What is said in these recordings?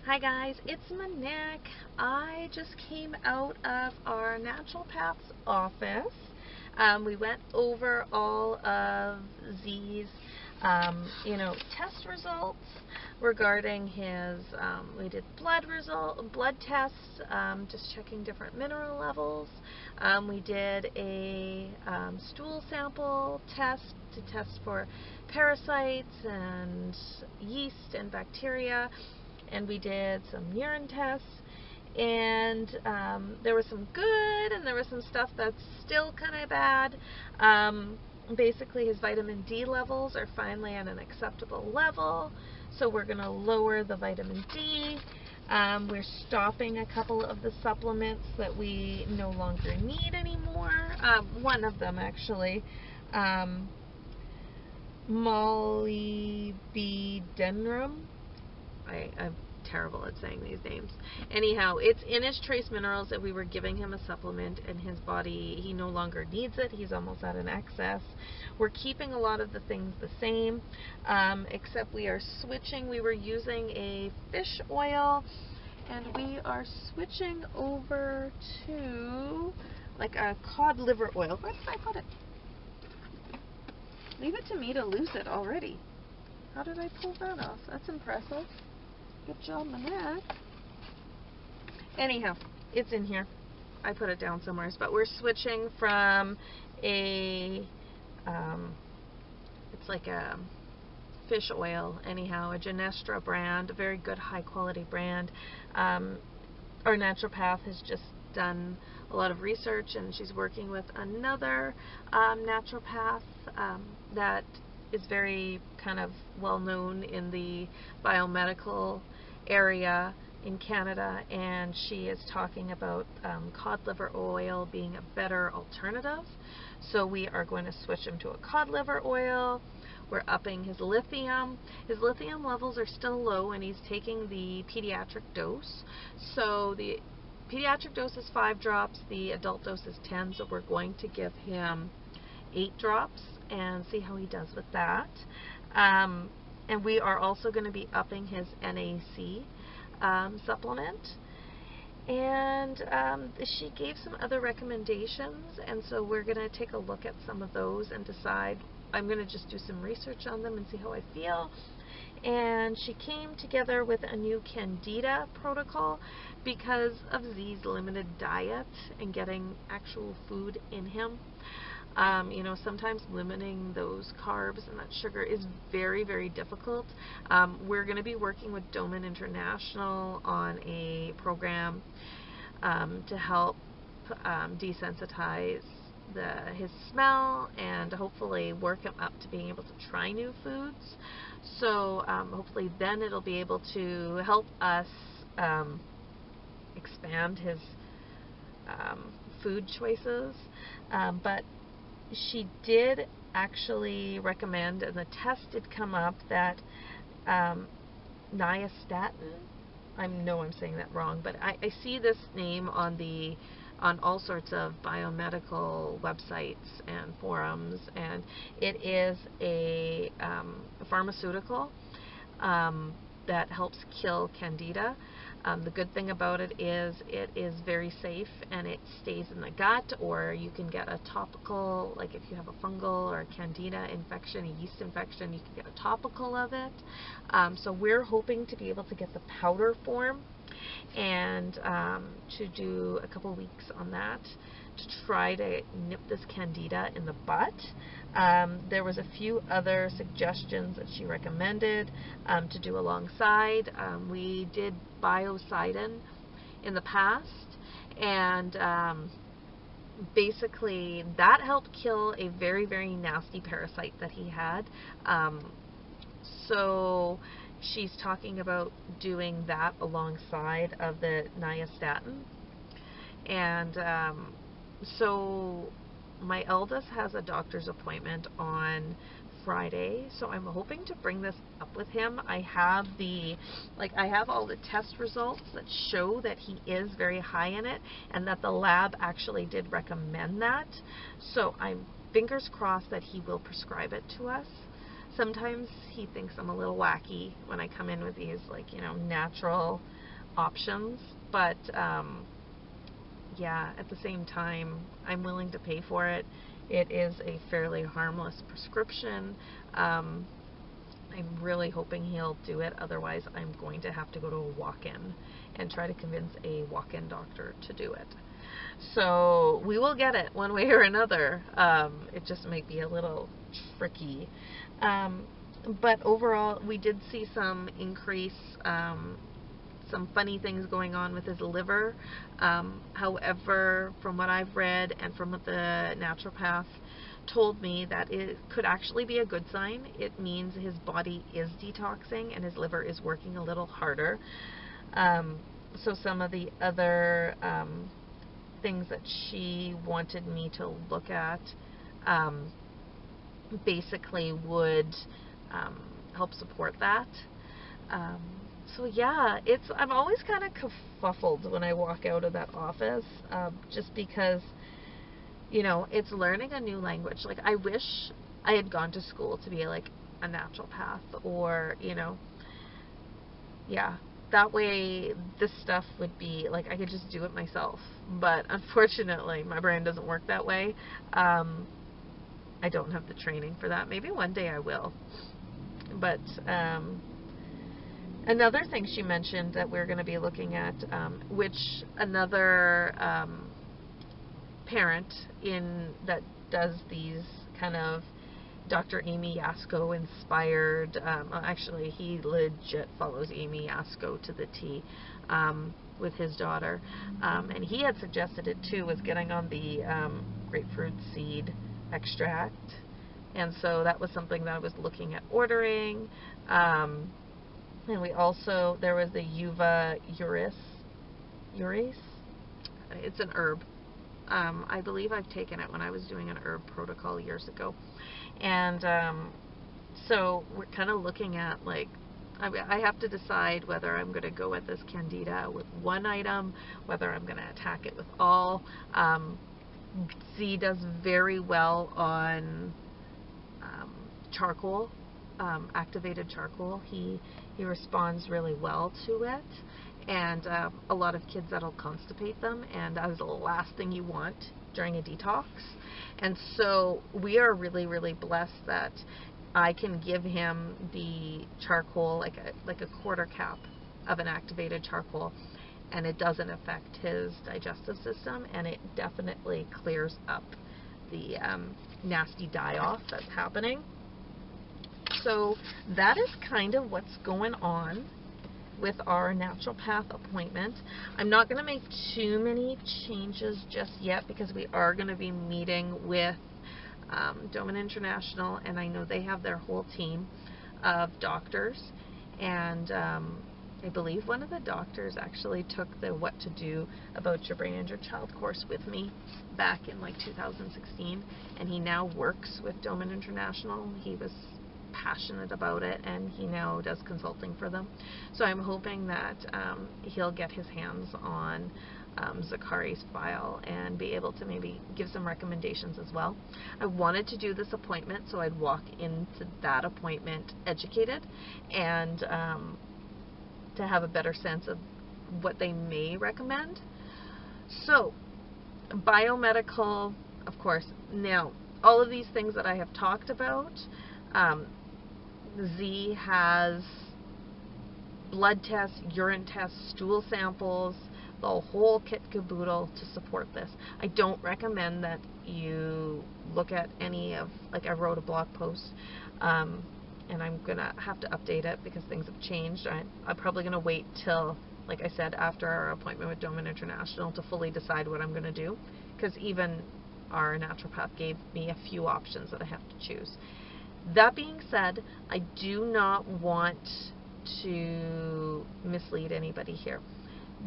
Hi guys, it's Monique. I just came out of our naturopath's office. We went over all of Z's, test results regarding his. We did blood tests, just checking different mineral levels. We did a stool sample test to test for parasites and yeast and bacteria. And we did some urine tests, and there was some good and there was some stuff that's still kind of bad. Basically his vitamin D levels are finally at an acceptable level, so we're going to lower the vitamin D. We're stopping a couple of the supplements that we no longer need anymore. One of them actually, molybdenum. I'm terrible at saying these names. Anyhow, it's in his trace minerals that we were giving him a supplement, and his body, he no longer needs it. He's almost at an excess. We're keeping a lot of the things the same, except we are switching. We were using a fish oil, and we are switching over to like a cod liver oil. Where did I put it? Leave it to me to lose it already. How did I pull that off? That's impressive. Good job, Manette. Anyhow, it's in here. I put it down somewhere. But we're switching from a, it's like a fish oil, anyhow, a Genestra brand, a very good high quality brand. Our naturopath has just done a lot of research, and she's working with another naturopath that is very kind of well known in the biomedical area in Canada, and she is talking about cod liver oil being a better alternative. So we are going to switch him to a cod liver oil. We're upping his lithium. His lithium levels are still low, and he's taking the pediatric dose. So the pediatric dose is 5 drops, the adult dose is 10, so we're going to give him 8 drops and see how he does with that. And we are also going to be upping his NAC supplement. And she gave some other recommendations, and so we're going to take a look at some of those and decide. I'm going to just do some research on them and see how I feel. And she came together with a new Candida protocol because of Z's limited diet and getting actual food in him. Sometimes limiting those carbs and that sugar is very, very difficult. We're going to be working with Doman International on a program to help desensitize his smell and hopefully work him up to being able to try new foods. So hopefully then it'll be able to help us expand his food choices. But she did actually recommend, and the test did come up, that nystatin, I know I'm saying that wrong, but I see this name on all sorts of biomedical websites and forums, and it is a pharmaceutical that helps kill Candida. The good thing about it is very safe, and it stays in the gut, or you can get a topical, like if you have a fungal or a Candida infection, a yeast infection, you can get a topical of it. So we're hoping to be able to get the powder form and to do a couple weeks on that to try to nip this Candida in the butt. There was a few other suggestions that she recommended to do alongside. We did Sidon in the past, and basically that helped kill a very, very nasty parasite that he had. So she's talking about doing that alongside of the nystatin. And so my eldest has a doctor's appointment on Friday, so I'm hoping to bring this up with him. I have all the test results that show that he is very high in it, and that the lab actually did recommend that. So I'm fingers crossed that he will prescribe it to us. sometimes he thinks I'm a little wacky when I come in with these, like, you know, natural options, but yeah, at the same time, I'm willing to pay for it. It is a fairly harmless prescription. I'm really hoping he'll do it, otherwise I'm going to have to go to a walk-in and try to convince a walk-in doctor to do it. So we will get it one way or another. It just might be a little tricky. But overall, we did see some increase, some funny things going on with his liver. However, from what I've read and from what the naturopath told me, that it could actually be a good sign. It means his body is detoxing and his liver is working a little harder. So some of the other things that she wanted me to look at basically would help support that. So yeah, I'm always kind of kerfuffled when I walk out of that office, just because, you know, it's learning a new language. Like, I wish I had gone to school to be like a naturopath, or, you know, yeah, that way this stuff would be like, I could just do it myself. But unfortunately, my brain doesn't work that way. I don't have the training for that. Maybe one day I will. But another thing she mentioned that we're going to be looking at, which another parent that does these kind of Dr. Amy Yasko inspired, actually he legit follows Amy Yasko to the T, with his daughter, and he had suggested it too, was getting on the grapefruit seed extract, and so that was something that I was looking at ordering. And we also, there was the Yuva Uris. It's an herb. I believe I've taken it when I was doing an herb protocol years ago. And so we're kind of looking at, like, I have to decide whether I'm going to go with this Candida with one item, whether I'm going to attack it with all. Z does very well on charcoal, activated charcoal. He responds really well to it, and a lot of kids, that'll constipate them, and that is the last thing you want during a detox. And so we are really, really blessed that I can give him the charcoal, like a quarter cup of an activated charcoal, and it doesn't affect his digestive system, and it definitely clears up the nasty die-off that's happening. So that is kind of what's going on with our naturopath appointment. I'm not going to make too many changes just yet, because we are going to be meeting with Doman International, and I know they have their whole team of doctors, and I believe one of the doctors actually took the What to Do About Your Brain and Your Child course with me back in like 2016, and he now works with Doman International. He was passionate about it, and he now does consulting for them. So I'm hoping that he'll get his hands on Zakari's file and be able to maybe give some recommendations as well. I wanted to do this appointment so I'd walk into that appointment educated, and to have a better sense of what they may recommend. So, biomedical, of course. Now, all of these things that I have talked about, Z has blood tests, urine tests, stool samples, the whole kit caboodle to support this. I don't recommend that you look at any of, like, I wrote a blog post, and I'm going to have to update it because things have changed. I'm probably going to wait till, like I said, after our appointment with Doman International to fully decide what I'm going to do, because even our naturopath gave me a few options that I have to choose. That being said, I do not want to mislead anybody here.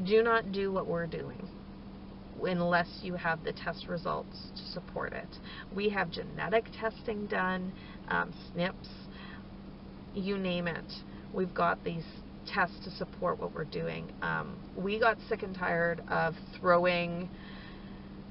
Do not do what we're doing unless you have the test results to support it. We have genetic testing done, SNPs, you name it. We've got these tests to support what we're doing. We got sick and tired of throwing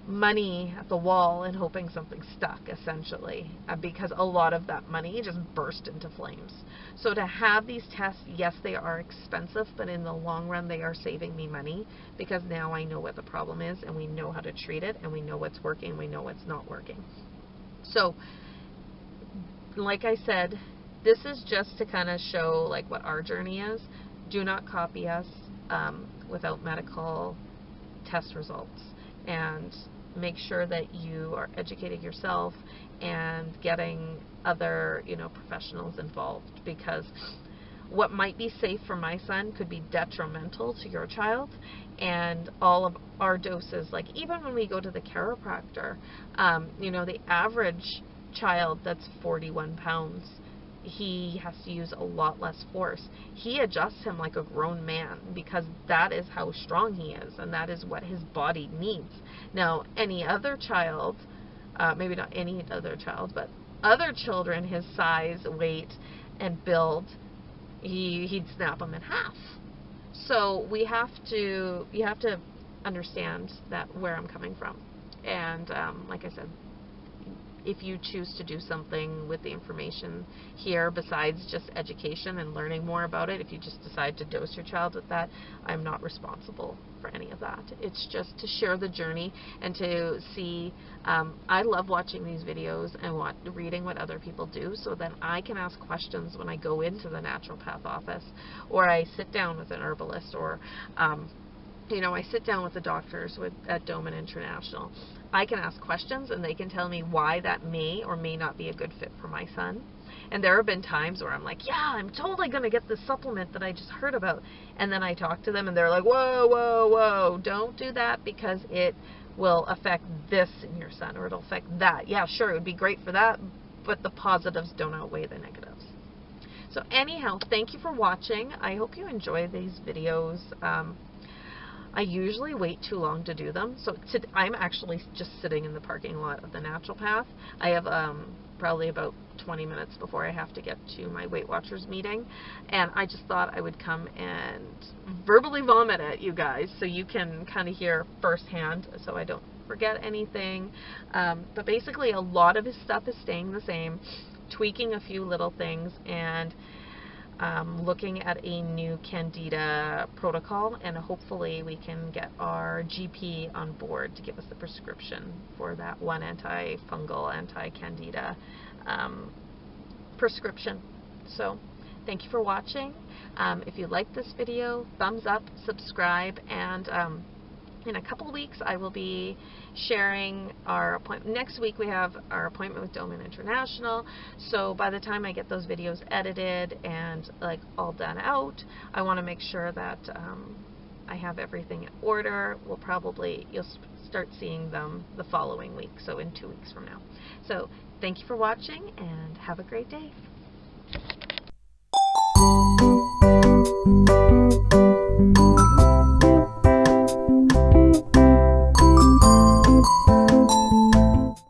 money at the wall and hoping something stuck, essentially, because a lot of that money just burst into flames. So to have these tests, yes, they are expensive, but in the long run, they are saving me money, because now I know what the problem is, and we know how to treat it, and we know what's working, we know what's not working. So, like I said, this is just to kind of show like what our journey is. Do not copy us without medical test results, and make sure that you are educating yourself and getting other, professionals involved, because what might be safe for my son could be detrimental to your child. And all of our doses, like even when we go to the chiropractor, the average child that's 41 pounds, he has to use a lot less force. He adjusts him like a grown man, because that is how strong he is, and that is what his body needs. Now, any other child, maybe not any other child, but other children his size, weight, and build, he'd snap them in half. So you have to understand that, where I'm coming from. And like I said, if you choose to do something with the information here besides just education and learning more about it, if you just decide to dose your child with that, I'm not responsible for any of that. It's just to share the journey and to see. I love watching these videos and reading what other people do, so then I can ask questions when I go into the naturopath office, or I sit down with an herbalist, or I sit down with the doctors at Doman International. I can ask questions, and they can tell me why that may or may not be a good fit for my son. And there have been times where I'm like, yeah, I'm totally going to get this supplement that I just heard about. And then I talk to them, and they're like, whoa, whoa, whoa, don't do that, because it will affect this in your son, or it'll affect that. Yeah, sure, it would be great for that, but the positives don't outweigh the negatives. So anyhow, thank you for watching. I hope you enjoy these videos. I usually wait too long to do them, so I'm actually just sitting in the parking lot of the naturopath. I have probably about 20 minutes before I have to get to my Weight Watchers meeting, and I just thought I would come and verbally vomit at you guys so you can kind of hear firsthand, so I don't forget anything. But basically, a lot of his stuff is staying the same, tweaking a few little things, and looking at a new Candida protocol, and hopefully we can get our GP on board to give us the prescription for that one antifungal, anti-Candida prescription. So thank you for watching. If you like this video, thumbs up, subscribe, and in a couple of weeks I will be sharing our appointment. Next week we have our appointment with Doman International, so by the time I get those videos edited and like all done out, I want to make sure that I have everything in order. You'll start seeing them the following week, so in 2 weeks from now. So thank you for watching, and have a great day.